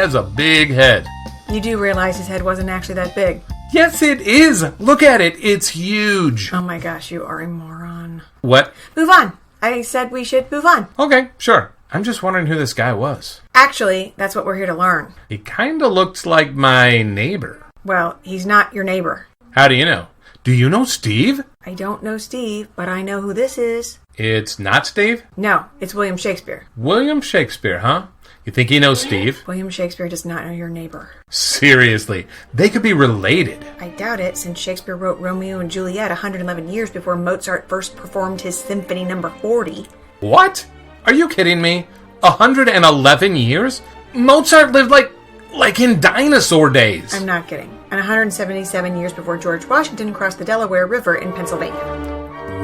has a big head. You do realize his head wasn't actually that big. Yes, it is. Look at it. It's huge. Oh my gosh, you are a moron. What? Move on. I said we should move on. Okay, sure. I'm just wondering who this guy was. Actually, that's what we're here to learn. He kinda looks like my neighbor. Well, he's not your neighbor. How do you know? Do you know Steve? I don't know Steve, but I know who this is. It's not Steve? No, it's William Shakespeare. William Shakespeare, huh? You think he knows Steve? William Shakespeare does not know your neighbor. Seriously, they could be related. I doubt it, since Shakespeare wrote Romeo and Juliet 111 years before Mozart first performed his Symphony No. 40. What? Are you kidding me? 111 years? Mozart lived like in dinosaur days. I'm not kidding. And 177 years before George Washington crossed the Delaware River in Pennsylvania.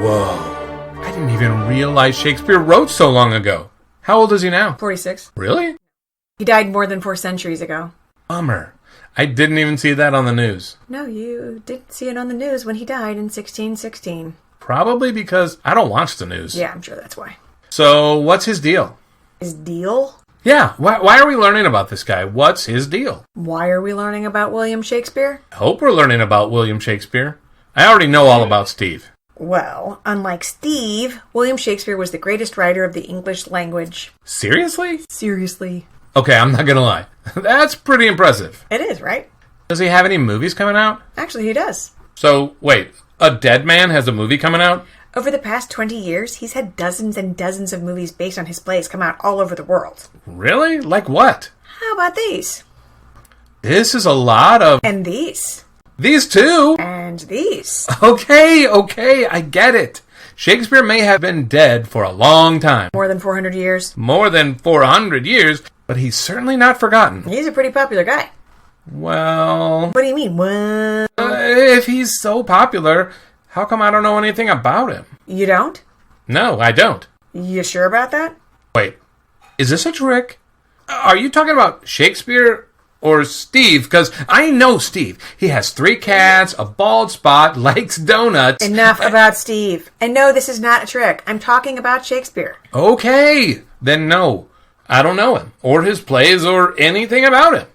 Whoa. I didn't even realize Shakespeare wrote so long ago. How old is he now? 46. Really? He died more than 4 centuries ago. Bummer. I didn't even see that on the news. No, you did see it on the news when he died in 1616. Probably because I don't watch the news. Yeah, I'm sure that's why. So, what's his deal? His deal? Yeah, why are we learning about this guy? What's his deal? Why are we learning about William Shakespeare? I hope we're learning about William Shakespeare. I already know all about Steve. Well, unlike Steve, William Shakespeare was the greatest writer of the English language. Seriously? Seriously. Okay, I'm not gonna lie. That's pretty impressive. It is, right? Does he have any movies coming out? Actually, he does. So, wait, a dead man has a movie coming out? Over the past 20 years, he's had dozens and dozens of movies based on his plays come out all over the world. Really? Like what? How about these? This is a lot of... And these. These too? And these. Okay, I get it. Shakespeare may have been dead for a long time. More than 400 years. More than 400 years, but he's certainly not forgotten. He's a pretty popular guy. Well... What do you mean, what? If he's so popular, how come I don't know anything about him? You don't? No, I don't. You sure about that? Wait, is this a trick? Are you talking about Shakespeare or Steve? Because I know Steve. He has 3 cats, a bald spot, likes donuts. Enough about Steve. And no, this is not a trick. I'm talking about Shakespeare. Okay, then no. I don't know him, or his plays, or anything about him.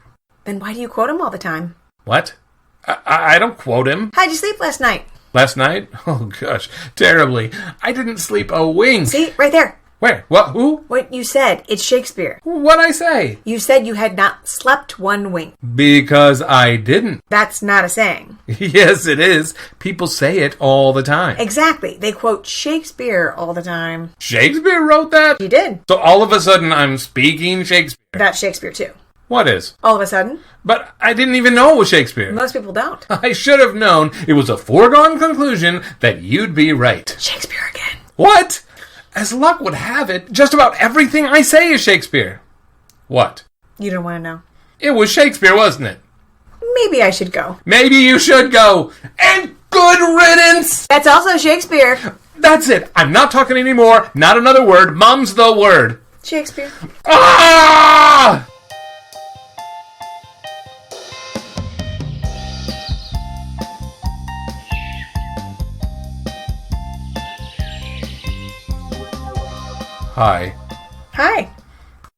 Then why do you quote him all the time? What? I don't quote him. How'd you sleep last night? Last night? Oh, gosh, terribly. I didn't sleep a wink. See, right there. Where? What? Who? What you said. It's Shakespeare. What'd I say? You said you had not slept 1 wink. Because I didn't. That's not a saying. Yes, it is. People say it all the time. Exactly. They quote Shakespeare all the time. Shakespeare wrote that? He did. So all of a sudden I'm speaking Shakespeare. That's Shakespeare too. What is? All of a sudden? But I didn't even know it was Shakespeare. Most people don't. I should have known. It was a foregone conclusion that you'd be right. Shakespeare again. What? As luck would have it, just about everything I say is Shakespeare. What? You don't want to know. It was Shakespeare, wasn't it? Maybe I should go. Maybe you should go. And good riddance! That's also Shakespeare. That's it. I'm not talking anymore. Not another word. Mum's the word. Shakespeare. Ah! Hi. Hi.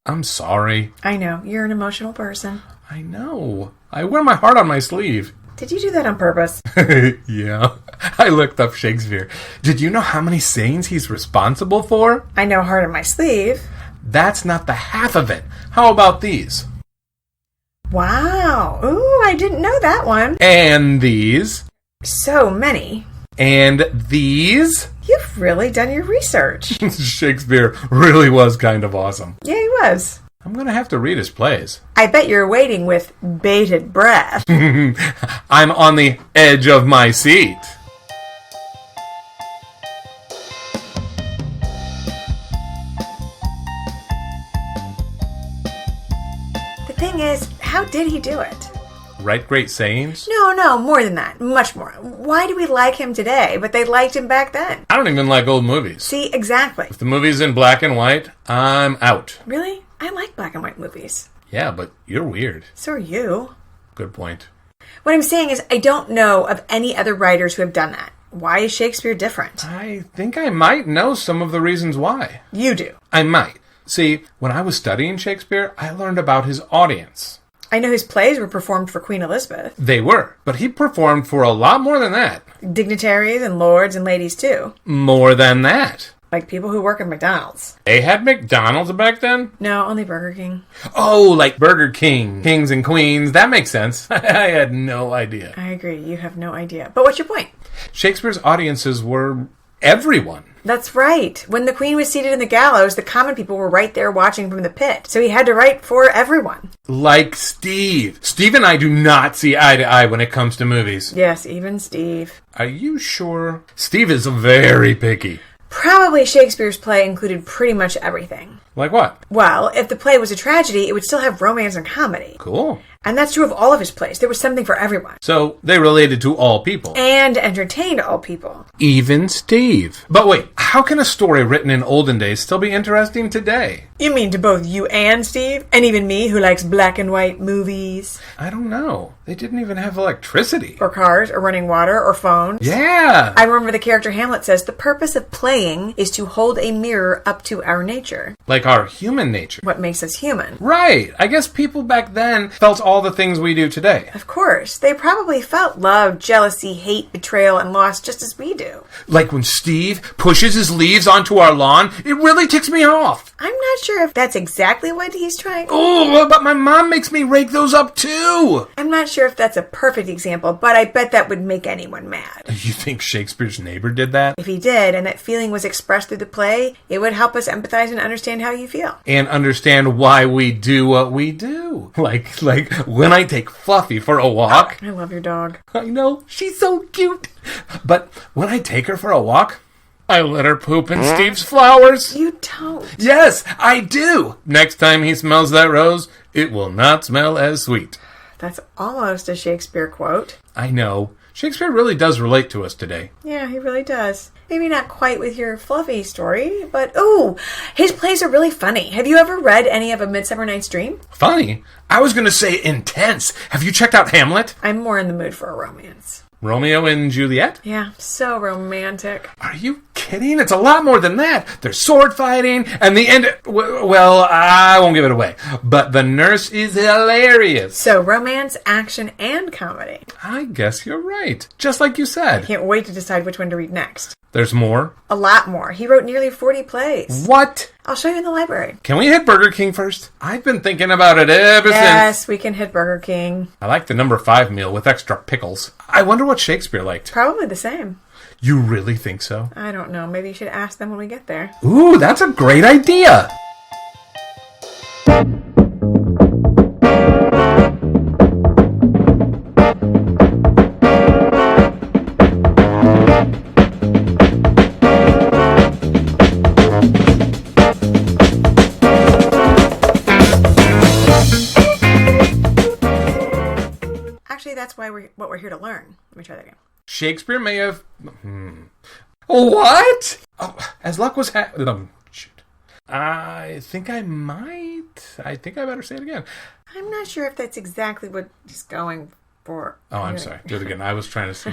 I'm sorry. I know. You're an emotional person. I know. I wear my heart on my sleeve. Did you do that on purpose? Yeah. I looked up Shakespeare. Did you know how many sayings he's responsible for? I know heart on my sleeve. That's not the half of it. How about these? Wow. Ooh, I didn't know that one. And these. So many. And these. You've really done your research. Shakespeare really was kind of awesome. Yeah, he was. I'm going to have to read his plays. I bet you're waiting with bated breath. I'm on the edge of my seat. The thing is, how did he do it? Write great sayings? No, more than that. Much more. Why do we like him today, but they liked him back then? I don't even like old movies. See, exactly. If the movie's in black and white, I'm out. Really? I like black and white movies. Yeah, but you're weird. So are you. Good point. What I'm saying is, I don't know of any other writers who have done that. Why is Shakespeare different? I think I might know some of the reasons why. You do. I might. See, when I was studying Shakespeare, I learned about his audience. I know his plays were performed for Queen Elizabeth. They were, but he performed for a lot more than that. Dignitaries and lords and ladies, too. More than that. Like people who work at McDonald's. They had McDonald's back then? No, only Burger King. Oh, like Burger King. Kings and queens. That makes sense. I had no idea. I agree. You have no idea. But what's your point? Shakespeare's audiences were everyone. That's right. When the queen was seated in the gallows, the common people were right there watching from the pit. So he had to write for everyone. Like Steve. Steve and I do not see eye to eye when it comes to movies. Yes, even Steve. Are you sure? Steve is very picky. Probably Shakespeare's play included pretty much everything. Like what? Well, if the play was a tragedy, it would still have romance and comedy. Cool. And that's true of all of his plays. There was something for everyone. So they related to all people. And entertained all people. Even Steve. But wait, how can a story written in olden days still be interesting today? You mean to both you and Steve? And even me, who likes black and white movies? I don't know. They didn't even have electricity. Or cars, or running water, or phones. Yeah. I remember the character Hamlet says, the purpose of playing is to hold a mirror up to our nature. Like our human nature. What makes us human. Right. I guess people back then felt all the things we do today. Of course. They probably felt love, jealousy, hate, betrayal, and loss just as we do. Like when Steve pushes his leaves onto our lawn, it really ticks me off. I'm not sure if that's exactly what he's trying. Oh, but my mom makes me rake those up too. I'm not sure if that's a perfect example, but I bet that would make anyone mad. You think Shakespeare's neighbor did that? If he did, and that feeling was expressed through the play, it would help us empathize and understand how you feel. And understand why we do what we do. Like when I take Fluffy for a walk. I love your dog. I know, she's so cute. But when I take her for a walk, I let her poop in Steve's flowers. You don't. Yes, I do. Next time he smells that rose, it will not smell as sweet. That's almost a Shakespeare quote. I know. Shakespeare really does relate to us today. Yeah, he really does. Maybe not quite with your Fluffy story, but ooh, his plays are really funny. Have you ever read any of A Midsummer Night's Dream? Funny? I was going to say intense. Have you checked out Hamlet? I'm more in the mood for a romance. Romeo and Juliet? Yeah, so romantic. Are you kidding? It's a lot more than that. There's sword fighting, and the end... Well, I won't give it away. But the nurse is hilarious. So romance, action, and comedy. I guess you're right. Just like you said. Can't wait to decide which one to read next. There's more? A lot more. He wrote nearly 40 plays. What? I'll show you in the library. Can we hit Burger King first? I've been thinking about it ever since. Yes, we can hit Burger King. I like the number 5 meal with extra pickles. I wonder what Shakespeare liked. Probably the same. You really think so? I don't know. Maybe you should ask them when we get there. Ooh, that's a great idea. Actually, that's what we're here to learn. Let me try that again. Shakespeare may have... What? Oh, as luck was shoot. I think I better say it again. I'm not sure if that's exactly what he's going for. Oh, I'm sorry. Do it again. I was trying to see.